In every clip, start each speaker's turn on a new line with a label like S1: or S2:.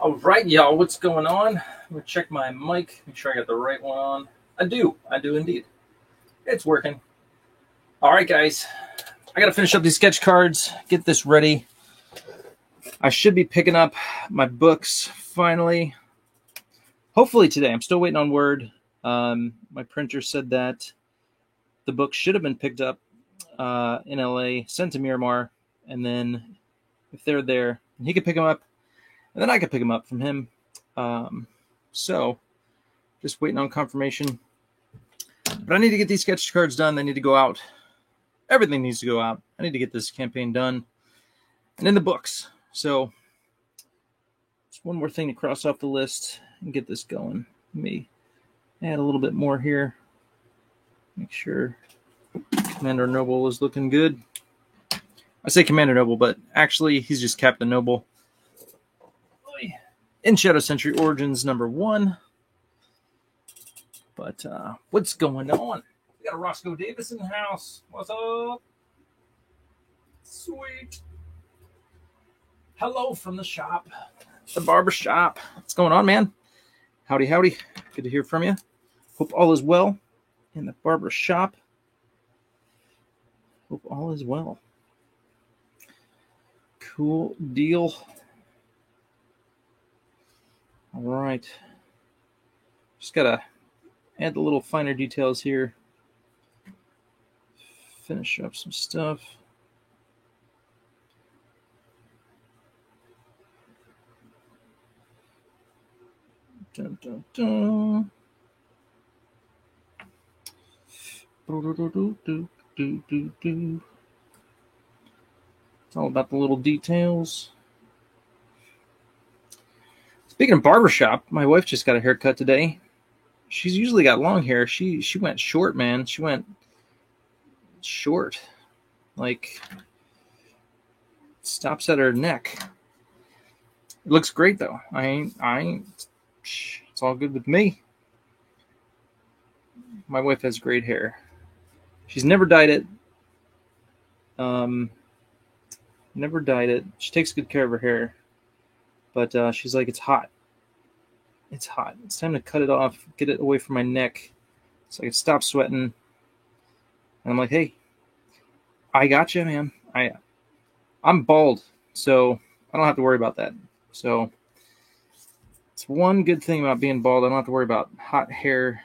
S1: All right, y'all, what's going on? I'm gonna check my mic, make sure I got the right one on. I do indeed. It's working. All right, guys, I gotta finish up these sketch cards, get this ready. I should be picking up my books finally. Hopefully today. I'm still waiting on word. My printer said that the book should have been picked up in LA, sent to Miramar, and then if they're there, he could pick them up, and then I could pick them up from him. So just waiting on confirmation. But I need to get these sketch cards done. They need to go out. Everything needs to go out. I need to get this campaign done and in the books. So just one more thing to cross off the list and get this going. Let me add a little bit more here. Make sure Commander Noble is looking good. I say Commander Noble, but actually he's just Captain Noble. In Shadow Century Origins #1. But what's going on? We got a Roscoe Davis in the house. What's up? Sweet. Hello from the shop. The barber shop. What's going on, man? Howdy, howdy. Good to hear from you. Hope all is well in the barber shop. Hope all is well. Cool deal. All right. Just got to add the little finer details here. Finish up some stuff. Dun, dun, dun. It's all about the little details. Speaking of barbershop, my wife just got a haircut today. She's usually got long hair. She went short, man. She went short. Like, stops at her neck. It looks great though. I ain't it's all good with me. My wife has great hair. She's never dyed it. Never dyed it. She takes good care of her hair. But she's like, it's hot. It's hot. It's time to cut it off, get it away from my neck so I can stop sweating. And I'm like, hey, I got you, man. I'm bald, so I don't have to worry about that. So it's one good thing about being bald. I don't have to worry about hot hair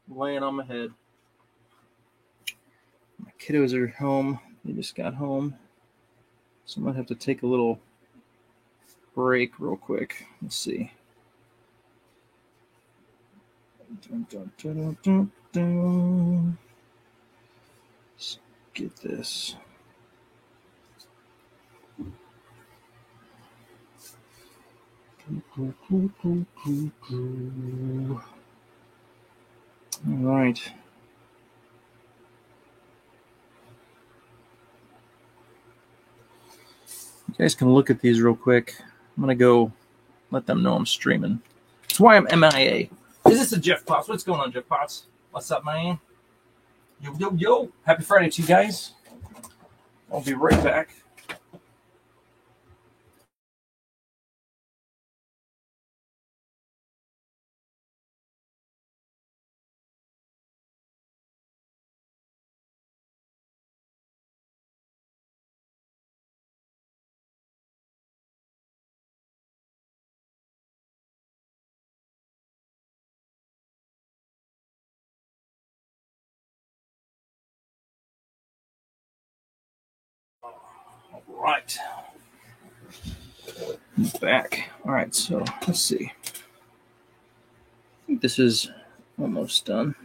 S1: laying on my head. My kiddos are home. They just got home. So I might have to take a little break real quick. Let's see. Let's get this. All right. You guys can look at these real quick. I'm going to go let them know I'm streaming. That's why I'm MIA. Is this a Jeff Potts? What's going on, Jeff Potts? What's up, man? Yo, yo, yo. Happy Friday to you guys. I'll be right back. All right. Back. All right, so let's see. I think this is almost done.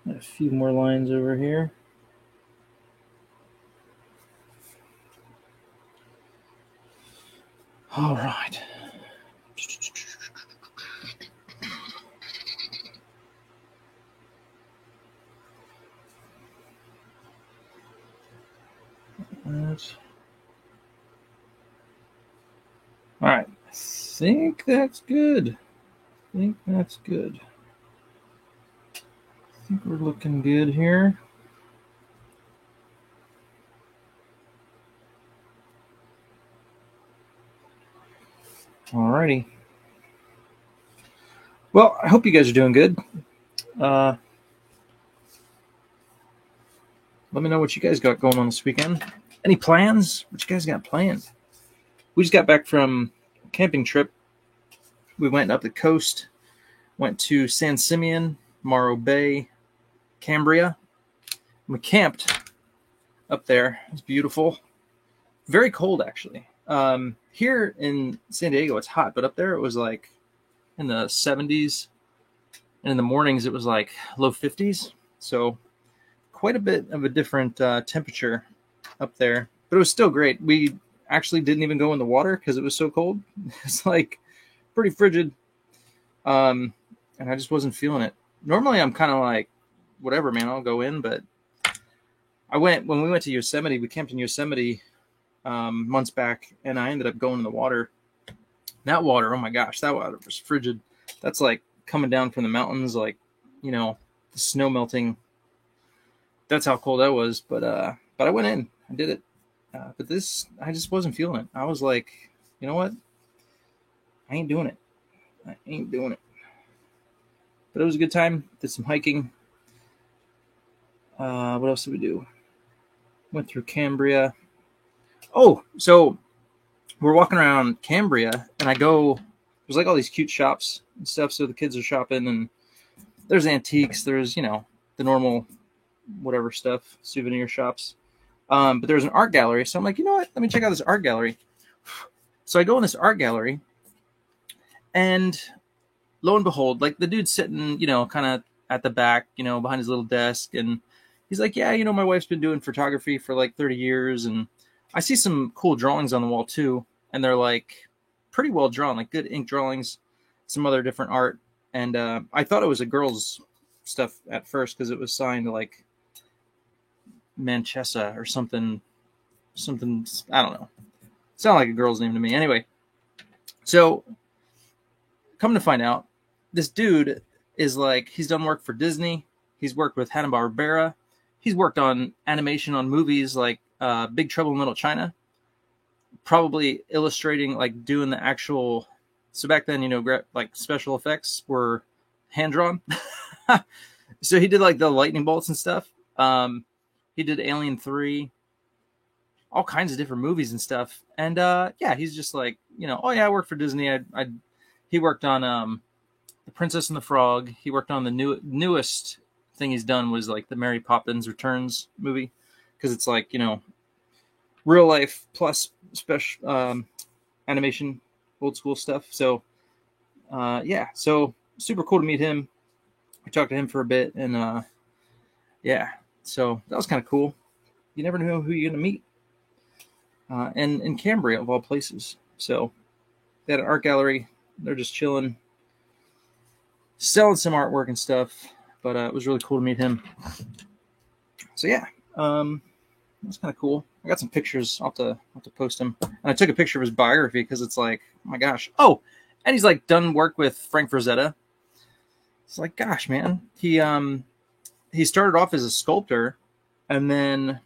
S1: A few more lines over here. All right. All right. I think that's good. I think we're looking good here. Alrighty. Well, I hope you guys are doing good. Let me know what you guys got going on this weekend. Any plans? What you guys got planned? We just got back from a camping trip. We went up the coast, went to San Simeon, Morro Bay, Cambria. We camped up there. It was beautiful. Very cold, actually. Here in San Diego, it's hot, but up there it was like in the 70s. And in the mornings, it was like low 50s. So quite a bit of a different temperature up there. But it was still great. We actually didn't even go in the water because it was so cold. It's like pretty frigid. And I just wasn't feeling it. Normally, I'm kind of like, whatever, man, I'll go in. But when we went to Yosemite, we camped in Yosemite months back, and I ended up going in the water. That water, oh my gosh, that water was frigid. That's like coming down from the mountains, like, you know, the snow melting. That's how cold that was. But I went in, I did it. But this, I just wasn't feeling it. I was like, you know what? I ain't doing it. I ain't doing it. But it was a good time. Did some hiking. What else did we do? Went through Cambria. Oh, so we're walking around Cambria, and there's like all these cute shops and stuff. So the kids are shopping, and there's antiques. There's, you know, the normal whatever stuff, souvenir shops. But there's an art gallery. So I'm like, you know what? Let me check out this art gallery. So I go in this art gallery, and lo and behold, like the dude's sitting, you know, kind of at the back, you know, behind his little desk. And he's like, yeah, you know, my wife's been doing photography for like 30 years. And I see some cool drawings on the wall too. And they're like pretty well drawn, like good ink drawings, some other different art. And I thought it was a girl's stuff at first because it was signed like Manchessa or something, I don't know. Sounded like a girl's name to me. Anyway, so come to find out, this dude is like, he's done work for Disney. He's worked with Hanna-Barbera. He's worked on animation on movies like Big Trouble in Little China. Probably illustrating, like doing the actual. So back then, you know, like special effects were hand drawn. So he did like the lightning bolts and stuff. He did Alien 3, all kinds of different movies and stuff. And yeah, he's just like, you know, oh yeah, I worked for Disney. He worked on The Princess and the Frog. He worked on the newest thing he's done was like the Mary Poppins Returns movie, because it's like, you know, real life plus special animation, old school stuff. So yeah, so super cool to meet him. I talked to him for a bit, and yeah, so that was kind of cool. You never know who you're gonna meet. And in Cambria of all places. So they had an art gallery. They're just chilling, selling some artwork and stuff. But it was really cool to meet him. So yeah, that's kind of cool. I got some pictures. I'll have to post them. And I took a picture of his biography because it's like, oh my gosh. Oh, and he's like done work with Frank Frazetta. It's like, gosh, man. He started off as a sculptor, and then,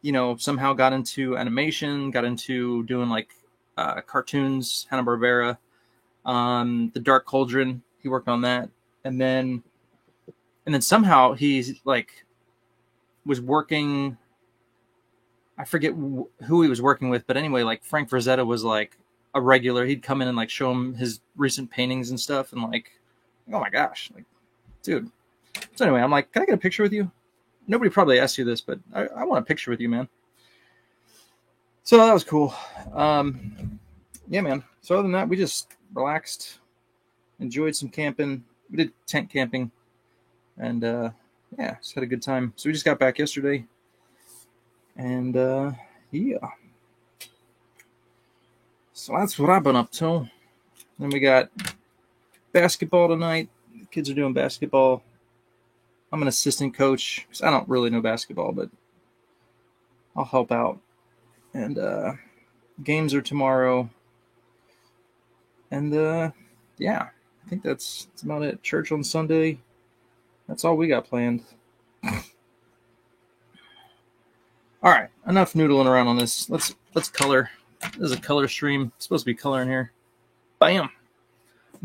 S1: you know, somehow got into animation, got into doing like cartoons, Hanna-Barbera, The Dark Cauldron. He worked on that, and then somehow he's like was working. I forget who he was working with, but anyway, like Frank Frazetta was like a regular. He'd come in and like show him his recent paintings and stuff, and like, oh my gosh, like, dude. So anyway, I'm like, can I get a picture with you? Nobody probably asked you this, but I want a picture with you, man. So that was cool. Yeah, man. So other than that, we just relaxed, enjoyed some camping. We did tent camping, and yeah, just had a good time. So we just got back yesterday, and yeah. So that's what I've been up to. Then we got basketball tonight. The kids are doing basketball. I'm an assistant coach because I don't really know basketball, but I'll help out. And games are tomorrow. And yeah, I think that's about it. Church on Sunday. That's all we got planned. All right, enough noodling around on this. Let's color. This is a color stream. It's supposed to be color in here. Bam.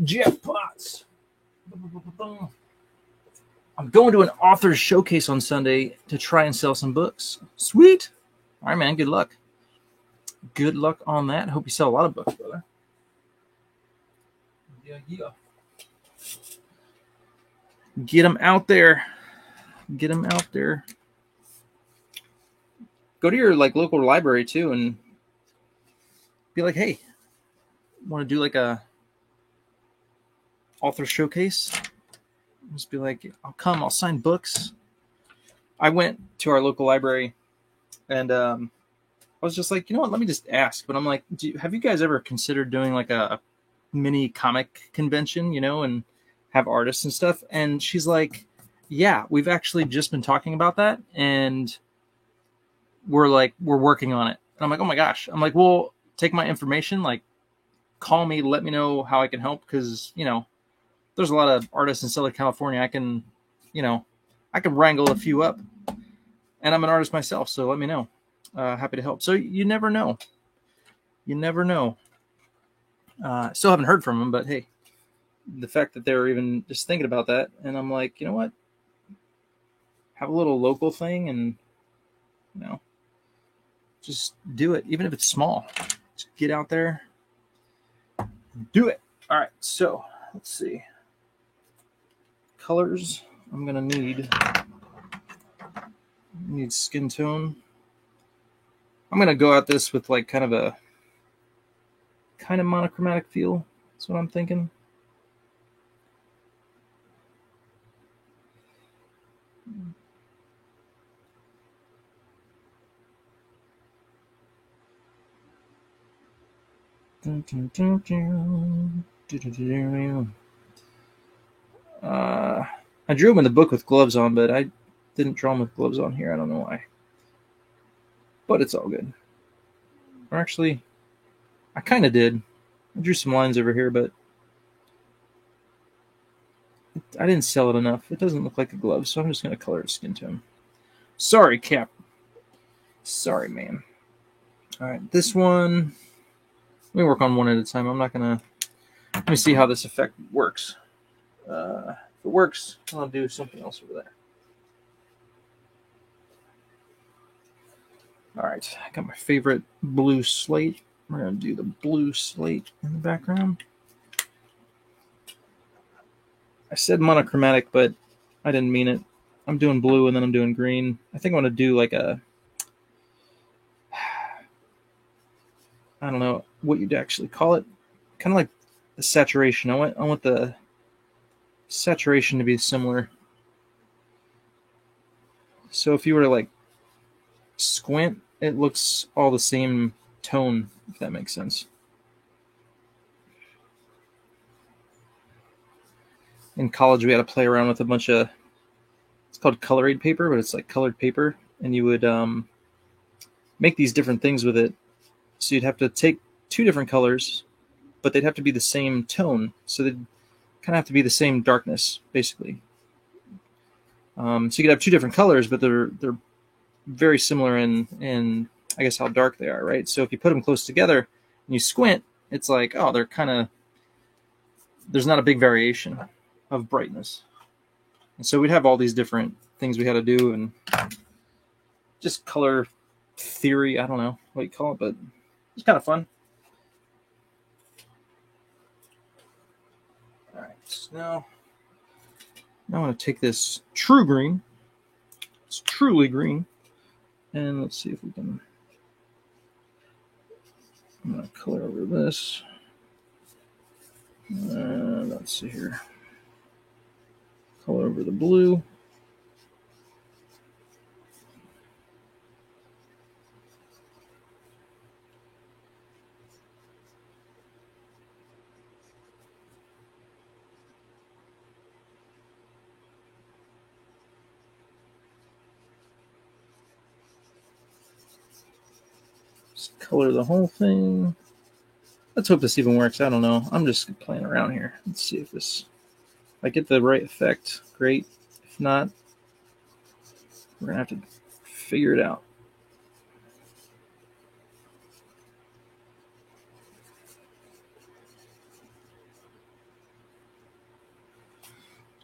S1: Jackpots. I'm going to an author's showcase on Sunday to try and sell some books. Sweet. All right, man. Good luck. Good luck on that. Hope you sell a lot of books, brother. Yeah. Get them out there. Get them out there. Go to your local library too and be like, hey, want to do like a author showcase? Just be like, I'll come, I'll sign books. I went to our local library and I was just like, you know what, let me just ask. But I'm like, have you guys ever considered doing like a mini comic convention, and have artists and stuff? And she's like, yeah, we've actually just been talking about that and we're working on it. And I'm like, oh my gosh. I'm like, well, take my information, call me, let me know how I can help. Cause there's a lot of artists in Southern California. I can wrangle a few up and I'm an artist myself. So let me know. Happy to help. So you never know. Still haven't heard from them, but hey, the fact that they were even just thinking about that. And I'm like, you know what? Have a little local thing and, just do it. Even if it's small, just get out there, do it. All right. So let's see. Colors. I'm going to need skin tone. I'm going to go at this with kind of monochromatic feel. That's what I'm thinking. I drew them in the book with gloves on, but I didn't draw them with gloves on here. I don't know why. But it's all good. Or actually, I kind of did. I drew some lines over here, but I didn't sell it enough. It doesn't look like a glove, so I'm just going to color it skin tone. Sorry, Cap. Sorry, man. All right, this one. Let me work on one at a time. I'm not going to... Let me see how this effect works. If it works, I'll do something else over there. All right, I got my favorite blue slate. We're going to do the blue slate in the background. I said monochromatic, but I didn't mean it. I'm doing blue and then I'm doing green. I think I want to do like a... I don't know what you'd actually call it. Kind of like the saturation. I want the saturation to be similar. So if you were to squint, it looks all the same tone, if that makes sense. In college, we had to play around with a bunch of, it's called color aid paper, but it's like colored paper. And you would make these different things with it. So you'd have to take two different colors, but they'd have to be the same tone. So they'd kind of have to be the same darkness, basically. So you could have two different colors, but they're very similar in I guess how dark they are, right? So if you put them close together and you squint, it's like, oh, they're kind of, there's not a big variation of brightness. And so we'd have all these different things we had to do and just color theory. I don't know what you call it, but it's kind of fun. All right, so now I'm going to take this true green. It's truly green. And let's see if we can... I'm going to color over this. Let's see here. Color over the blue. Just color the whole thing. Let's hope this even works. I don't know. I'm just playing around here. Let's see if this... If I get the right effect, great. If not, we're going to have to figure it out.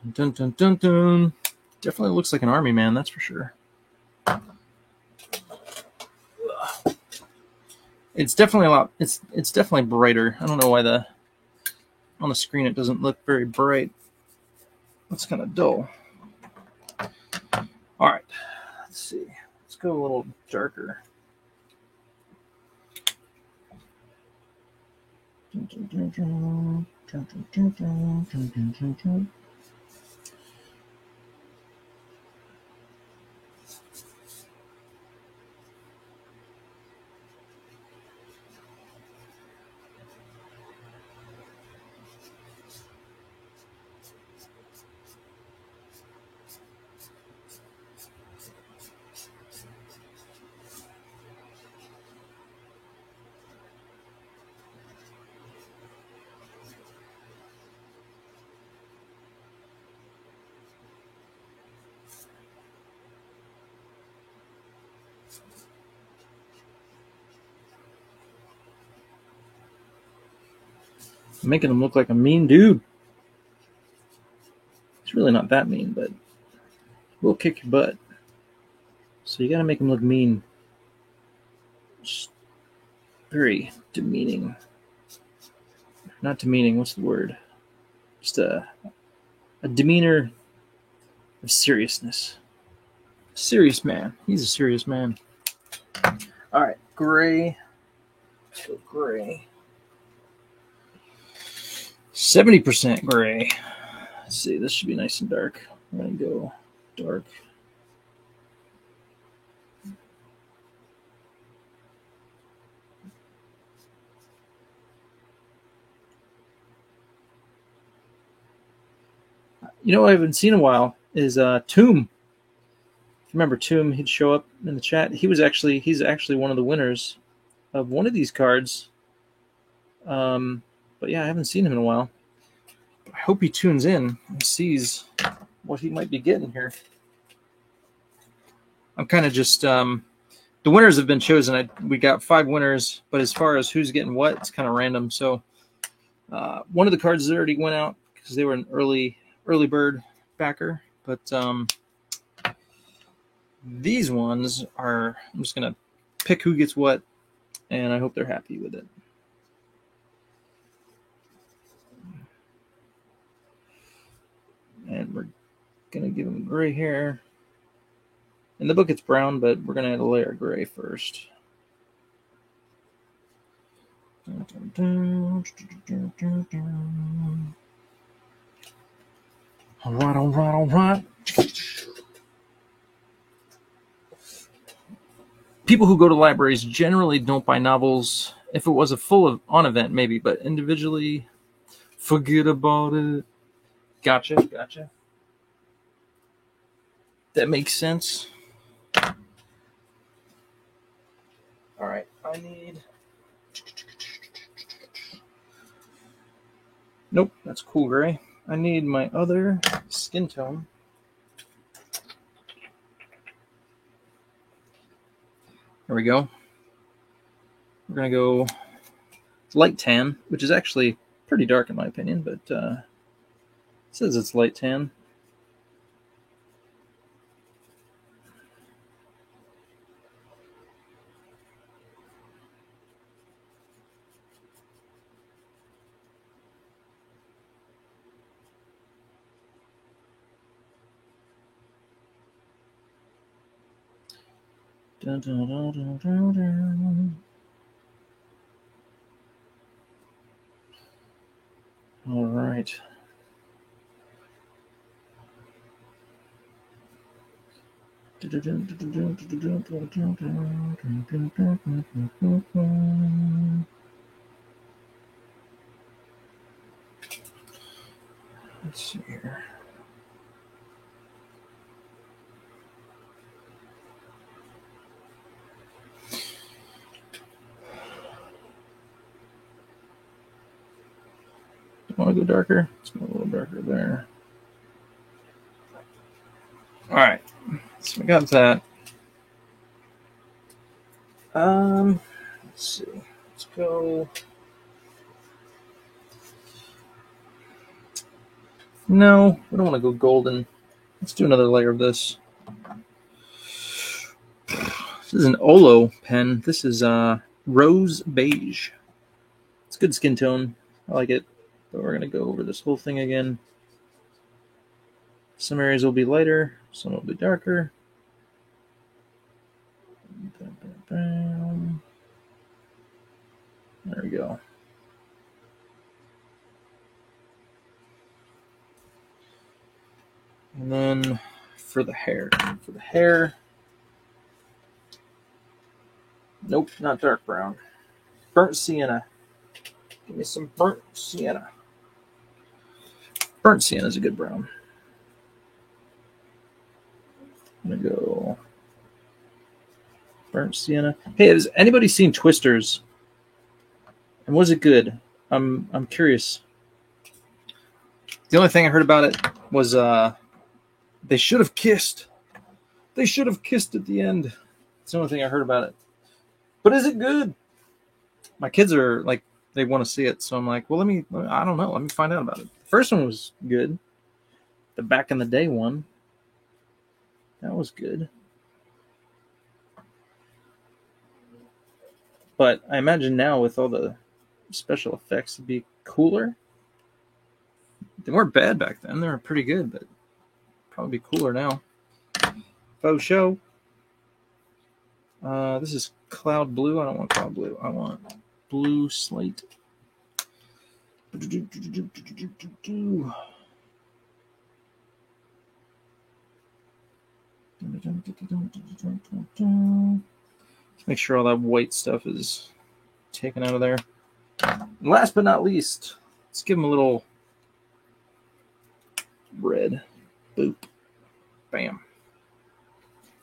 S1: Dun, dun, dun, dun. Definitely looks like an army man, that's for sure. It's definitely a lot. It's definitely brighter. I don't know why on the screen it doesn't look very bright. It's kind of dull. All right, let's see. Let's go a little darker. Making him look like a mean dude. He's really not that mean, but we'll kick your butt. So you got to make him look mean. Just very demeaning. Not demeaning. What's the word? Just a demeanor of seriousness. Serious man. He's a serious man. All right, gray. Let's go gray. 70% gray. Let's see, this should be nice and dark. I'm going to go dark. You know what I haven't seen in a while is Tomb. If you remember Tomb, he'd show up in the chat. He's actually one of the winners of one of these cards. But yeah, I haven't seen him in a while. I hope he tunes in and sees what he might be getting here. I'm kind of just the winners have been chosen. We got 5 winners, but as far as who's getting what, it's kind of random. So one of the cards already went out because they were an early bird backer, but these ones are, I'm just gonna pick who gets what, and I hope they're happy with it. And we're gonna give them gray hair. In the book it's brown, but we're gonna add a layer of gray first. All right. People who go to libraries generally don't buy novels. If it was a full-on event, maybe, but individually, forget about it. Gotcha. That makes sense. All right, I need... Nope, that's cool gray. I need my other skin tone. There we go. We're going to go light tan, which is actually pretty dark in my opinion, but it says it's light tan. Dun, dun, dun, dun, dun, dun. All right. Let's see here. Want to go darker? Let's go a little darker there. All right, so we got that. Let's see. Let's go. No, we don't want to go golden. Let's do another layer of this. This is an Olo pen. This is rose beige. It's good skin tone. I like it. But we're going to go over this whole thing again. Some areas will be lighter. Some will be darker. There we go. And then for the hair. Nope, not dark brown. Burnt sienna. Give me some burnt sienna. Burnt sienna is a good brown. I'm going to go burnt sienna. Hey, has anybody seen Twisters? And was it good? I'm curious. The only thing I heard about it was they should have kissed. They should have kissed at the end. It's the only thing I heard about it. But is it good? My kids are like, they want to see it. So I'm like, well, I don't know. Let me find out about it. The first one was good. The back in the day one. That was good. But I imagine now with all the special effects it'd be cooler. They weren't bad back then. They were pretty good, but probably be cooler now. Faux show. This is cloud blue. I don't want cloud blue. I want blue slate. Make sure all that white stuff is taken out of there. And last but not least, let's give them a little red. Boop. Bam.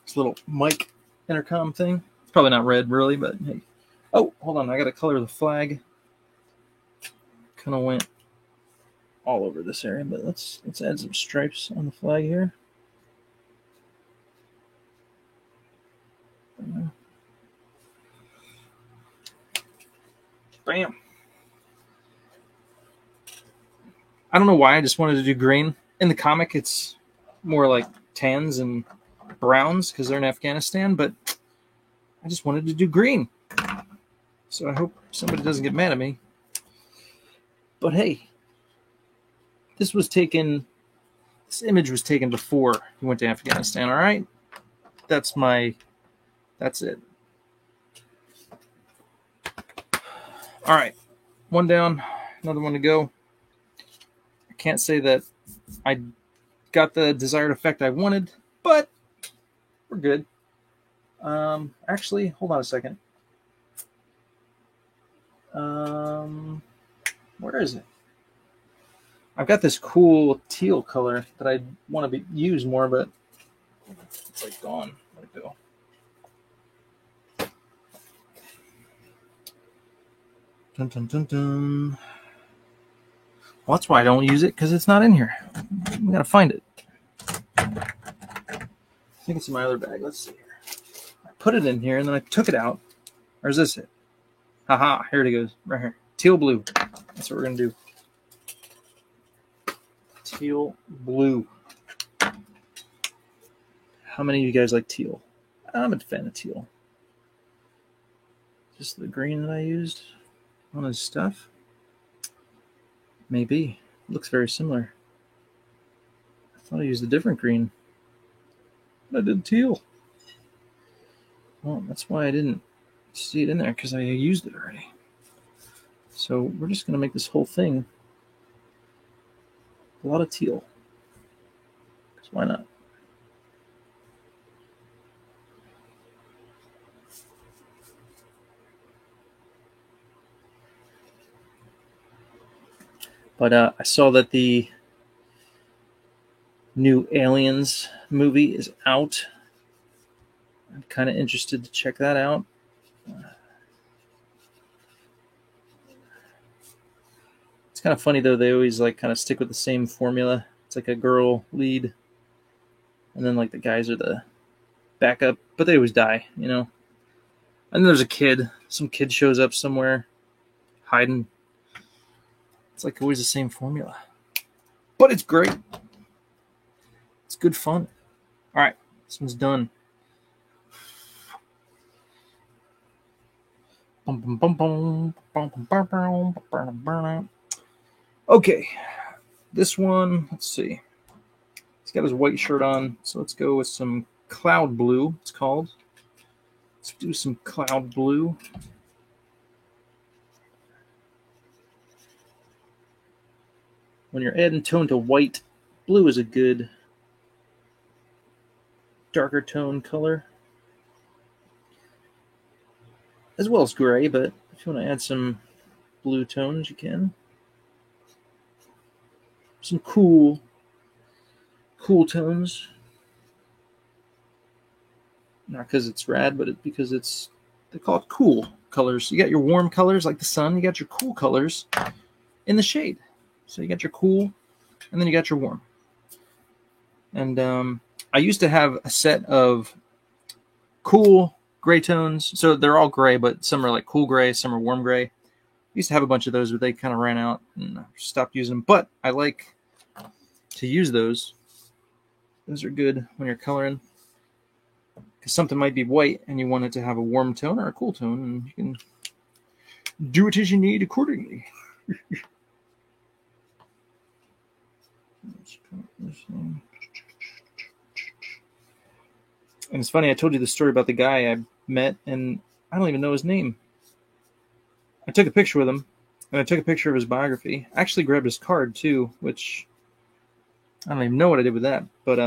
S1: This little mic intercom thing. It's probably not red, really, but hey. Oh, hold on. I got to color the flag. Kind of went all over this area, but let's add some stripes on the flag here. Bam. I don't know why. I just wanted to do green. In the comic, it's more like tans and browns because they're in Afghanistan, but I just wanted to do green. So I hope somebody doesn't get mad at me. But hey, this image was taken before he went to Afghanistan, all right? That's it. All right, one down, another one to go. I can't say that I got the desired effect I wanted, but we're good. Actually, hold on a second. Where is it? I've got this cool teal color that I want to use more, but it's like gone. Where'd it go? Dun, dun, dun, dun. Well, that's why I don't use it, because it's not in here. We gotta find it. I think it's in my other bag. Let's see here. I put it in here, and then I took it out. Or is this it? Haha, here it goes. Right here. Teal blue. That's what we're gonna do. Teal blue. How many of you guys like teal? I'm a fan of teal. Just the green that I used on his stuff? Maybe. It looks very similar. I thought I used a different green. But I did teal. Well, that's why I didn't see it in there, because I used it already. So we're just going to make this whole thing a lot of teal. Because why not? But I saw that the new Aliens movie is out. I'm kind of interested to check that out. It's kind of funny, though. They always like kind of stick with the same formula. It's like a girl lead, and then like the guys are the backup, but they always die, you know. And then there's a kid. Some kid shows up somewhere, hiding. It's like always the same formula. but it's great. It's good fun. All right, this one's done. Okay, this one, let's see. He's got his white shirt on, so let's go with some cloud blue, it's called. Let's do some cloud blue. When you're adding tone to white, blue is a good darker tone color, as well as gray, but if you want to add some blue tones, you can. Some cool tones. Not because it's rad, but because they call it cool colors. You got your warm colors like the sun. You got your cool colors in the shade. So you got your cool, and then you got your warm. And I used to have a set of cool gray tones. So they're all gray, but some are like cool gray, some are warm gray. I used to have a bunch of those, but they kind of ran out and I stopped using them. But I like to use those. Those are good when you're coloring. Because something might be white and you want it to have a warm tone or a cool tone, and you can do it as you need accordingly. And it's funny, I told you the story about the guy I met, and I don't even know his name. I took a picture with him, and I took a picture of his biography. I actually grabbed his card, too, which I don't even know what I did with that, but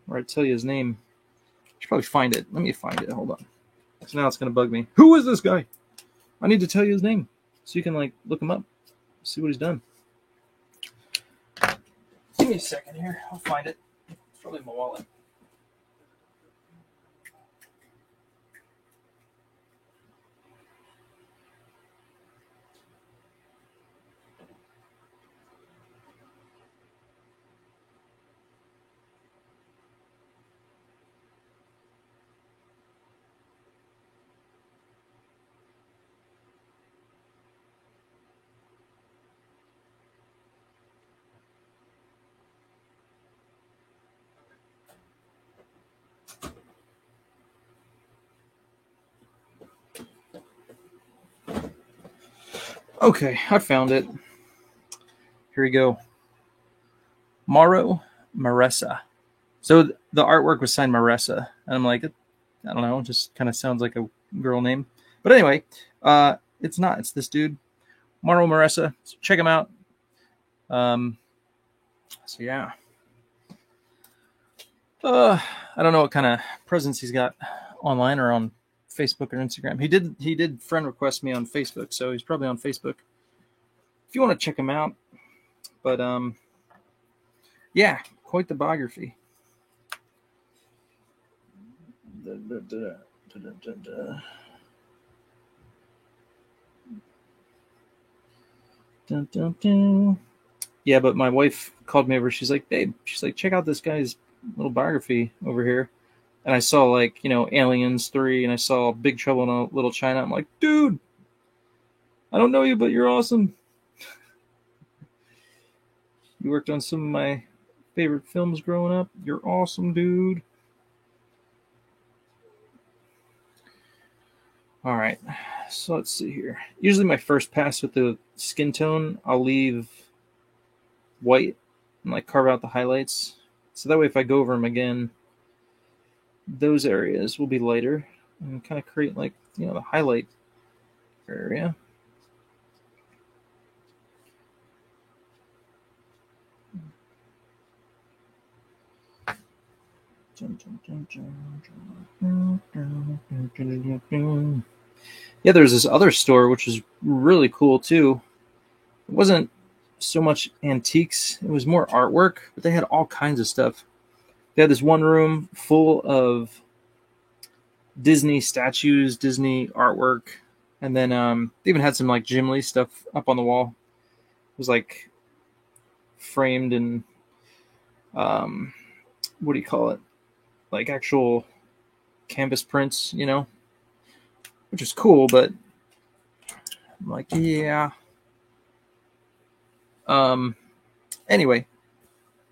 S1: where I tell you his name. I should probably find it. Let me find it. Hold on. So now it's going to bug me. Who is this guy? I need to tell you his name so you can, like, look him up, see what he's done. Give me a second here. I'll find it. It's probably in my wallet. Okay, I found it. Here we go. Mauro Maressa. So the artwork was signed Maressa, and I'm like, I don't know, it just kind of sounds like a girl name. But anyway, it's not. It's this dude, Mauro Maressa. So check him out. So yeah. I don't know what kind of presence he's got online or on Facebook or Instagram. He did friend request me on Facebook, so he's probably on Facebook. If you want to check him out. But yeah, quite the biography. Yeah, but my wife called me over. She's like, babe, check out this guy's little biography over here. And I saw, like, Aliens 3, and I saw Big Trouble in Little China. I'm like, dude, I don't know you, but you're awesome. You worked on some of my favorite films growing up. You're awesome, dude. All right, so let's see here. Usually my first pass with the skin tone, I'll leave white and, like, carve out the highlights. So that way if I go over them again, those areas will be lighter and kind of create, like, the highlight area. Yeah, there's this other store which is really cool too. It wasn't so much antiques, it was more artwork, but they had all kinds of stuff. They had this one room full of Disney statues, Disney artwork, and then they even had some, like, Jim Lee stuff up on the wall. It was, like, framed in what do you call it? Like actual canvas prints, which is cool, but I'm like, yeah. Anyway,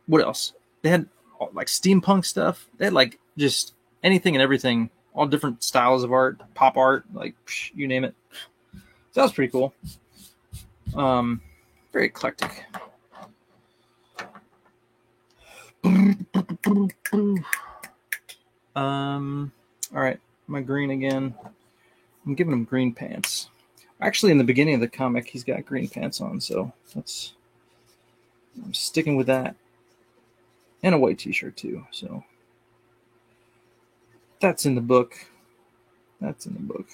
S1: what else? They had like steampunk stuff. They had like just anything and everything, all different styles of art, pop art, like you name it. So that was pretty cool. Very eclectic. All right, my green again. I'm giving him green pants. Actually, in the beginning of the comic, he's got green pants on, so I'm sticking with that. And a white t-shirt too, so that's in the book. That's in the book.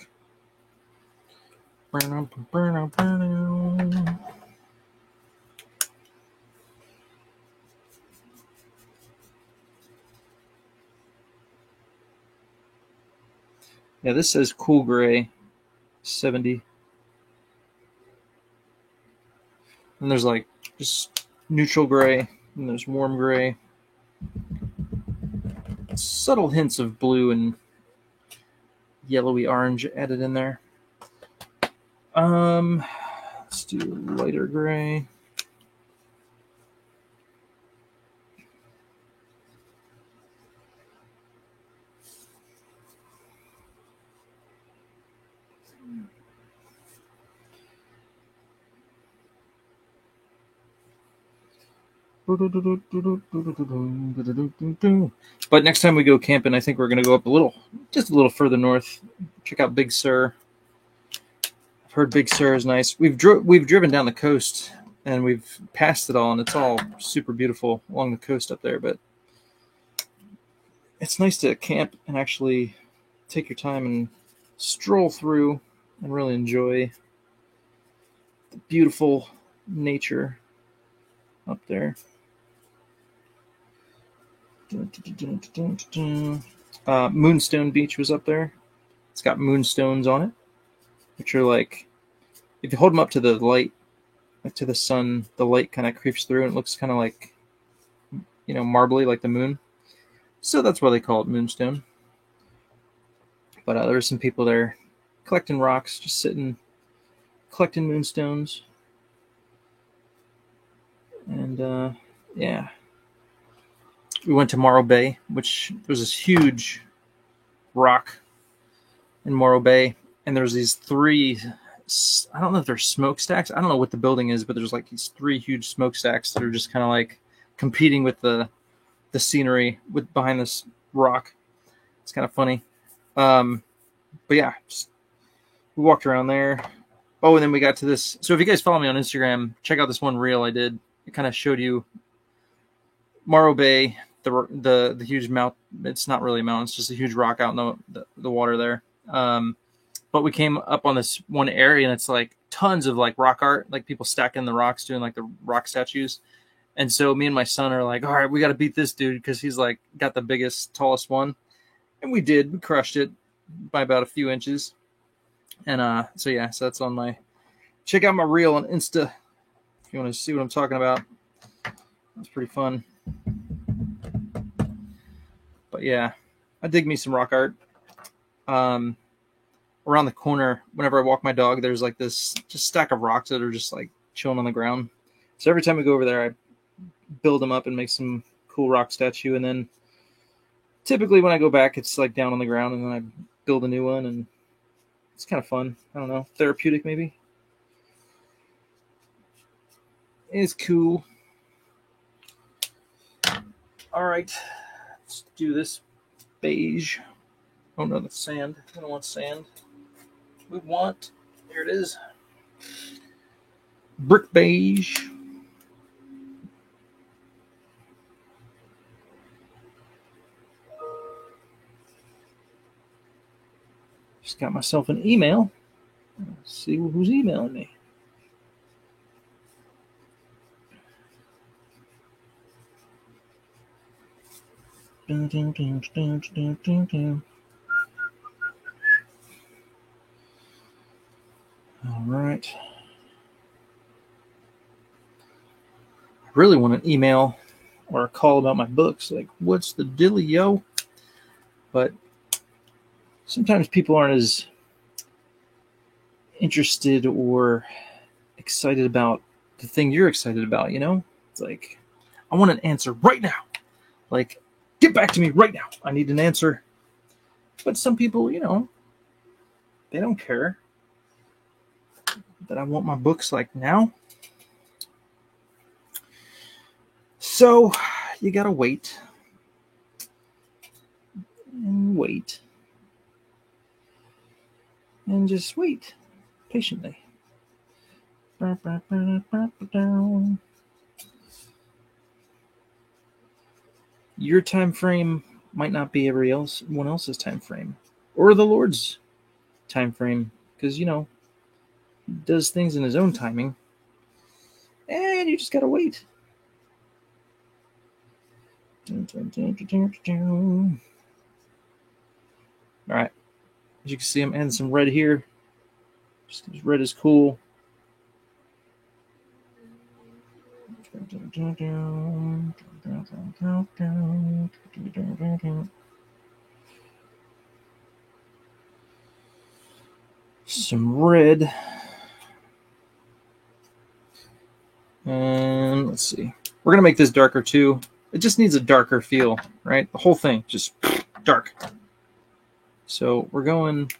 S1: Yeah, this says cool gray 70. And there's like just neutral gray, and there's warm gray. Subtle hints of blue and yellowy orange added in there. Let's do lighter gray. But next time we go camping, I think we're going to go up just a little further north. Check out Big Sur. I've heard Big Sur is nice. We've driven down the coast and we've passed it all, and it's all super beautiful along the coast up there. But it's nice to camp and actually take your time and stroll through and really enjoy the beautiful nature up there. Moonstone Beach was up there. It's got moonstones on it, which are like, if you hold them up to the light, like to the sun, the light kind of creeps through and it looks kind of like, marbly like the moon. So that's why they call it Moonstone. But there were some people there collecting rocks, just sitting, collecting moonstones. And yeah. We went to Morro Bay, which there's this huge rock in Morro Bay, and there's these 3, I don't know if they're smokestacks. I don't know what the building is, but there's like these 3 huge smokestacks that are just kind of like competing with the scenery behind this rock. It's kind of funny. But yeah, we walked around there. Oh, and then we got to this. So if you guys follow me on Instagram, check out this one reel I did. It kind of showed you Morro Bay, the huge mountain. It's not really a mountain. It's just a huge rock out in the water there. But we came up on this one area, and it's like tons of like rock art, like people stacking the rocks, doing like the rock statues. And so me and my son are like, all right, we got to beat this dude because he's like got the biggest, tallest one. And we did. We crushed it by about a few inches. And so that's on my, check out my reel on Insta if you want to see what I'm talking about. That's pretty fun. But yeah, I dig me some rock art. Around the corner, whenever I walk my dog, there's like this just stack of rocks that are just like chilling on the ground. So every time we go over there, I build them up and make some cool rock statue. And then typically when I go back, it's like down on the ground, and then I build a new one, and it's kind of fun. I don't know, therapeutic maybe. It's cool. All right, let's do this beige. Oh no, that's sand. I don't want sand. We want, here it is, brick beige. Just got myself an email. Let's see who's emailing me. All right. I really want an email or a call about my books. Like, what's the dilly, yo? But sometimes people aren't as interested or excited about the thing you're excited about, It's like, I want an answer right now. Like, get back to me right now. I need an answer. But some people, you know, they don't care that I want my books like now. So you gotta wait and wait and just wait patiently. Your time frame might not be everyone else's time frame, or the Lord's time frame, because, you know, he does things in his own timing, and you just gotta wait. All right, as you can see, I'm adding some red here, just because red is cool. Some red. And let's see. We're going to make this darker too. It just needs a darker feel, right? The whole thing, just dark. So we're going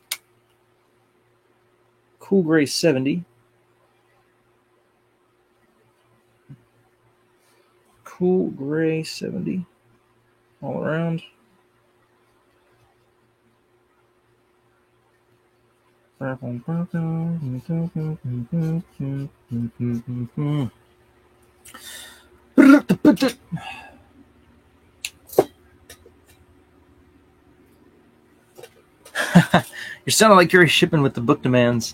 S1: Cool Gray 70. Cool Gray 70 all around. You're sounding like you're shipping with the book demands.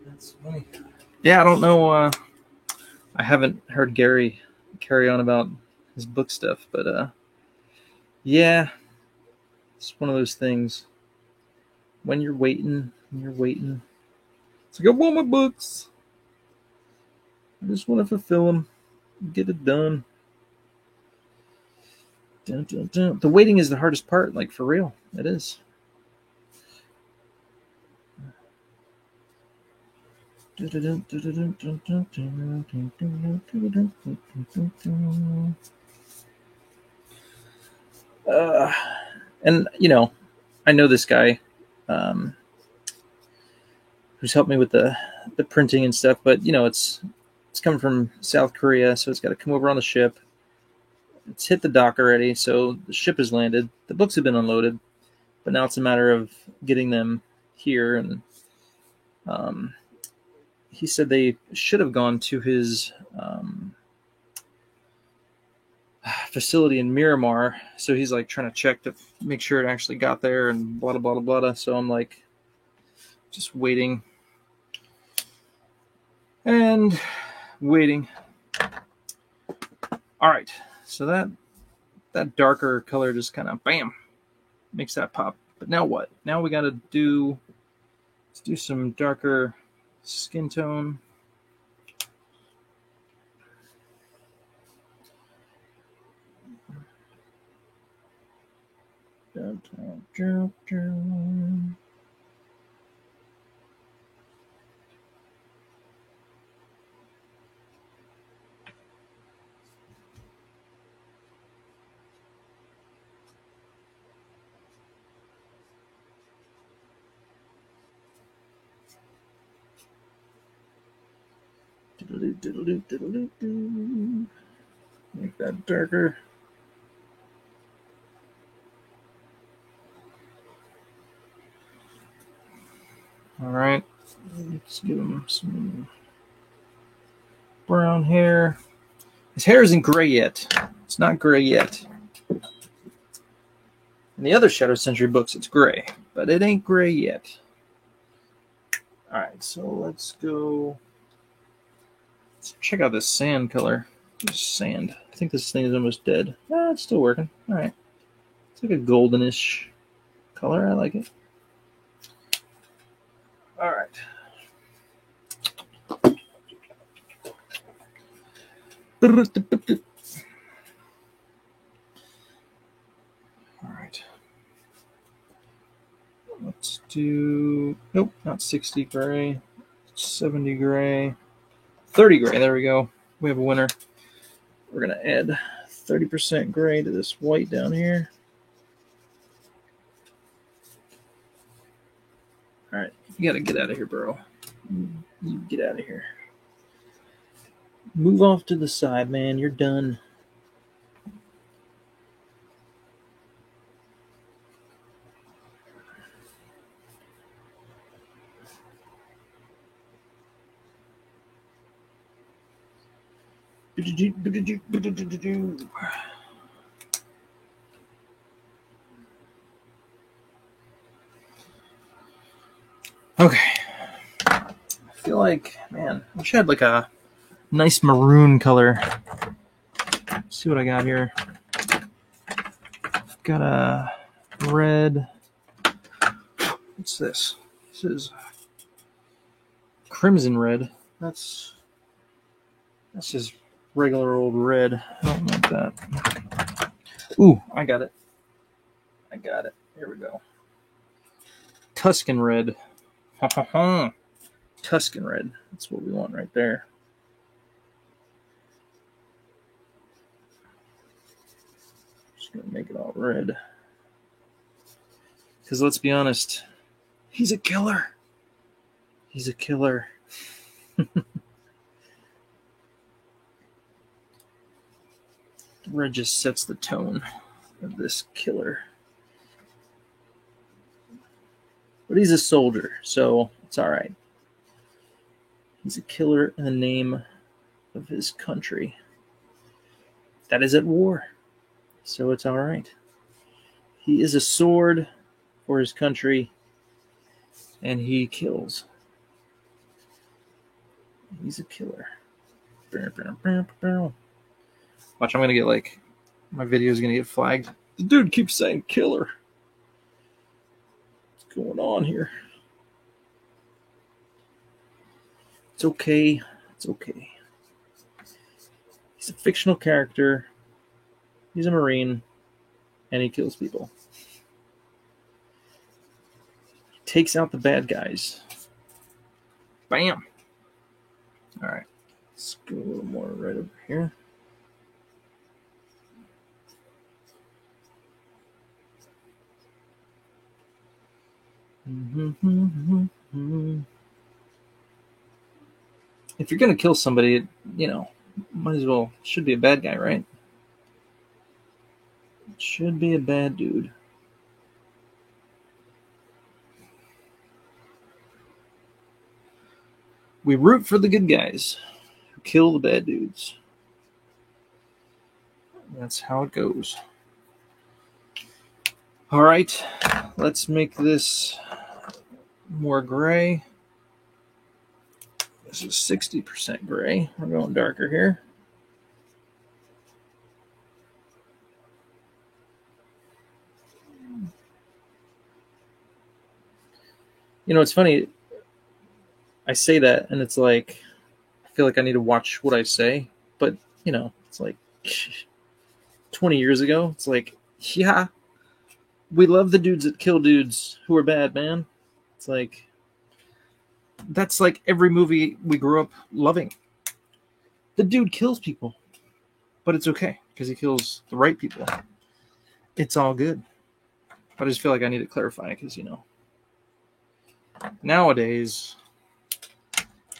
S1: That's funny. Yeah, I don't know. I haven't heard Gary carry on about his book stuff, but yeah, it's one of those things. When you're waiting, it's like, I want my books. I just want to fulfill them, get it done. Dun, dun, dun. The waiting is the hardest part, like, for real. It is. And, you know, I know this guy who's helped me with the printing and stuff, but, you know, it's coming from South Korea, so it's got to come over on the ship. It's hit the dock already, so the ship has landed. The books have been unloaded, but now it's a matter of getting them here. And he said they should have gone to his facility in Miramar. So he's like trying to check to make sure it actually got there and blah, blah, blah, blah. So I'm like just waiting and waiting. All right. So that darker color just kind of, bam, makes that pop. But now what? Now we got to let's do some darker skin tone. Make that darker. All right, let's give him some brown hair. His hair isn't gray yet. It's not gray yet. In the other Shadow Century books, it's gray, but it ain't gray yet. All right, so let's go. Let's check out this sand color. Just sand. I think this thing is almost dead. Ah, it's still working. All right. It's like a goldenish color. I like it. All right. All right. Let's do, nope, not 60 gray, 70 gray, 30 gray. There we go. We have a winner. We're going to add 30% gray to this white down here. All right, you got to get out of here, bro. You get out of here. Move off to the side, man. You're done. Okay. I feel like, man, I wish I had like a nice maroon color. Let's see what I got here. Got a red. What's this? This is crimson red. That's just regular old red. I don't like that. Ooh, I got it. I got it. Here we go. Tuscan red. Ha ha ha. Tuscan red. That's what we want right there. Just gonna make it all red. Because let's be honest, he's a killer. He's a killer. Red just sets the tone of this killer. But he's a soldier, so it's all right. He's a killer in the name of his country that is at war, so it's all right. He is a sword for his country, and he kills. He's a killer. Watch, I'm going to get like, my video is going to get flagged. The dude keeps saying killer. What's going on here? It's okay. It's okay. He's a fictional character. He's a Marine. And he kills people. He takes out the bad guys. Bam. All right. Let's go a little more right over here. If you're going to kill somebody, you know, might as well, should be a bad guy, right? It should be a bad dude. We root for the good guys who kill the bad dudes. That's how it goes. All right, let's make this more gray. This is 60% gray. We're going darker here. You know, it's funny. I say that, and it's like, I feel like I need to watch what I say. But, you know, it's like 20 years ago. It's like, yeah, we love the dudes that kill dudes who are bad, man. It's like, that's like every movie we grew up loving. The dude kills people, but it's okay because he kills the right people. It's all good. But I just feel like I need to clarify because, you know, nowadays,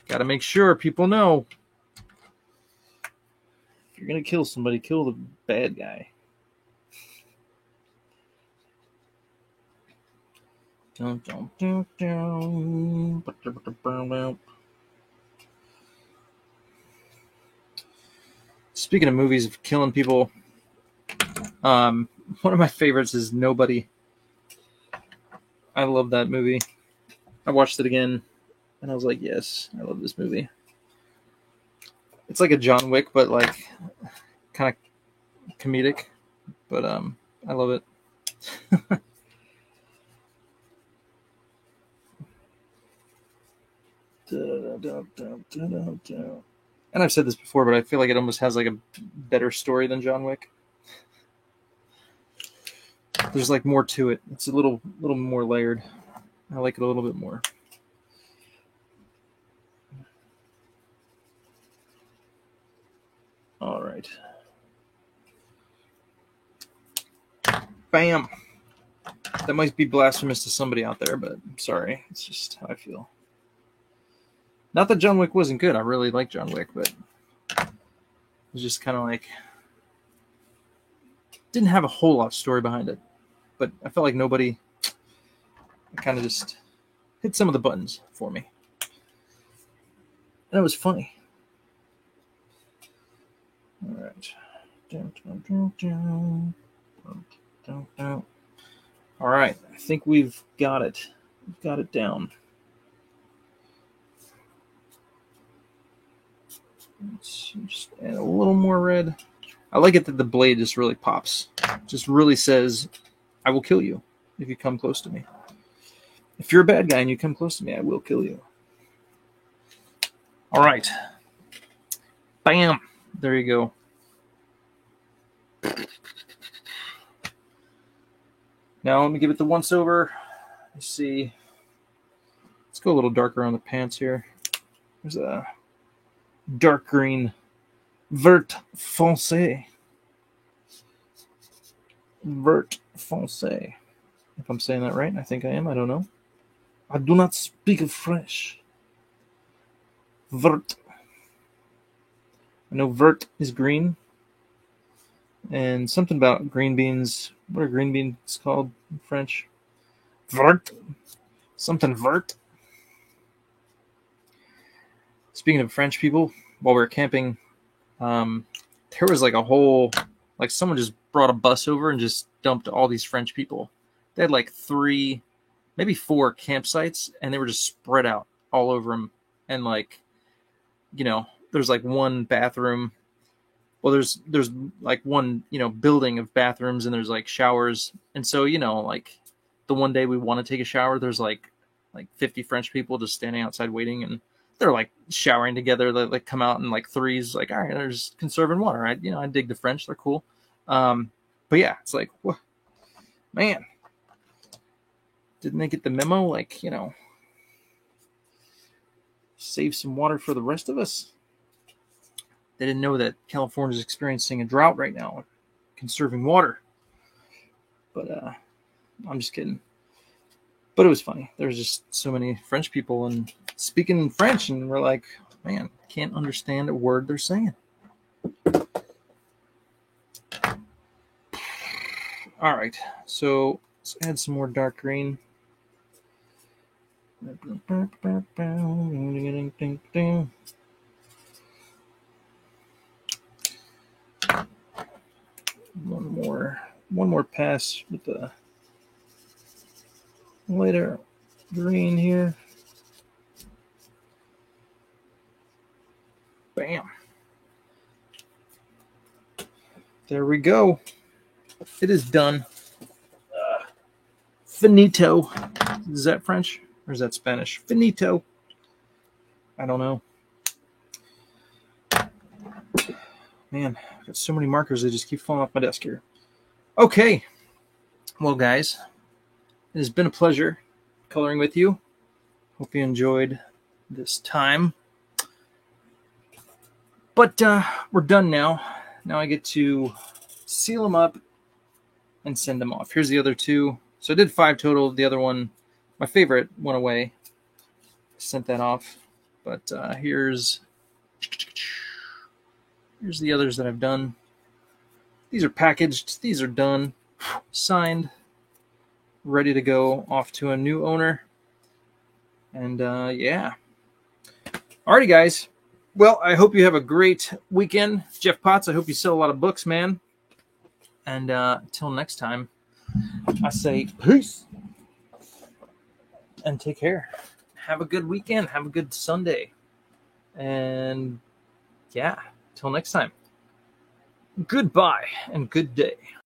S1: got to make sure people know if you're going to kill somebody, kill the bad guy. Speaking of movies of killing people, one of my favorites is Nobody. I love that movie. I watched it again, and I was like, yes, I love this movie. It's like a John Wick, but like kind of comedic. But I love it. And I've said this before, but I feel like it almost has like a better story than John Wick. There's like more to it. It's a little more layered. I like it a little bit more. All right. Bam. That might be blasphemous to somebody out there, but I'm sorry. It's just how I feel. Not that John Wick wasn't good. I really like John Wick, but it was just kind of like... Didn't have a whole lot of story behind it. But I felt like nobody kind of just hit some of the buttons for me. And it was funny. All right. All right. I think we've got it. We've got it down. Let's just add a little more red. I like it that the blade just really pops. Just really says, I will kill you if you come close to me. If you're a bad guy and you come close to me, I will kill you. All right. Bam. There you go. Now let me give it the once over. Let's see. Let's go a little darker on the pants here. There's a dark green Vert Foncé. Vert Foncé. If I'm saying that right, I think I am. I don't know. I do not speak French. Vert. I know vert is green. And something about green beans. What are green beans called in French? Vert. Something vert. Speaking of French people, while we were camping, there was like a whole, like someone just brought a bus over and just dumped all these French people. They had like 3, maybe 4 campsites, and they were just spread out all over them. And like, you know, there's like one bathroom. Well, there's like one, you know, building of bathrooms, and there's like showers. And so, you know, like the one day we want to take a shower, there's like 50 French people just standing outside waiting, and they're like showering together. They like come out in like threes, like, all right, they're just conserving water. I dig the French. They're cool. But yeah, it's like, whoa, man, didn't they get the memo? Like, you know, save some water for the rest of us. They didn't know that California is experiencing a drought right now, conserving water. But I'm just kidding. But it was funny. There's just so many French people and speaking French, and we're like, man, can't understand a word they're saying. All right, so let's add some more dark green. One more pass with the lighter green here. Bam. There we go. It is done. Finito. Is that French or is that Spanish? Finito. I don't know. Man, I've got so many markers, they just keep falling off my desk here. Okay. Well, guys, it has been a pleasure coloring with you. Hope you enjoyed this time. But we're done now. Now I get to seal them up and send them off. Here's the other 2. So I did 5 total. The other one, my favorite, went away. Sent that off. But here's the others that I've done. These are packaged. These are done. Signed. Ready to go off to a new owner. And yeah. Alrighty, guys. Well, I hope you have a great weekend. Jeff Potts, I hope you sell a lot of books, man. And until next time, I say peace. And take care. Have a good weekend. Have a good Sunday. And yeah, till next time. Goodbye and good day.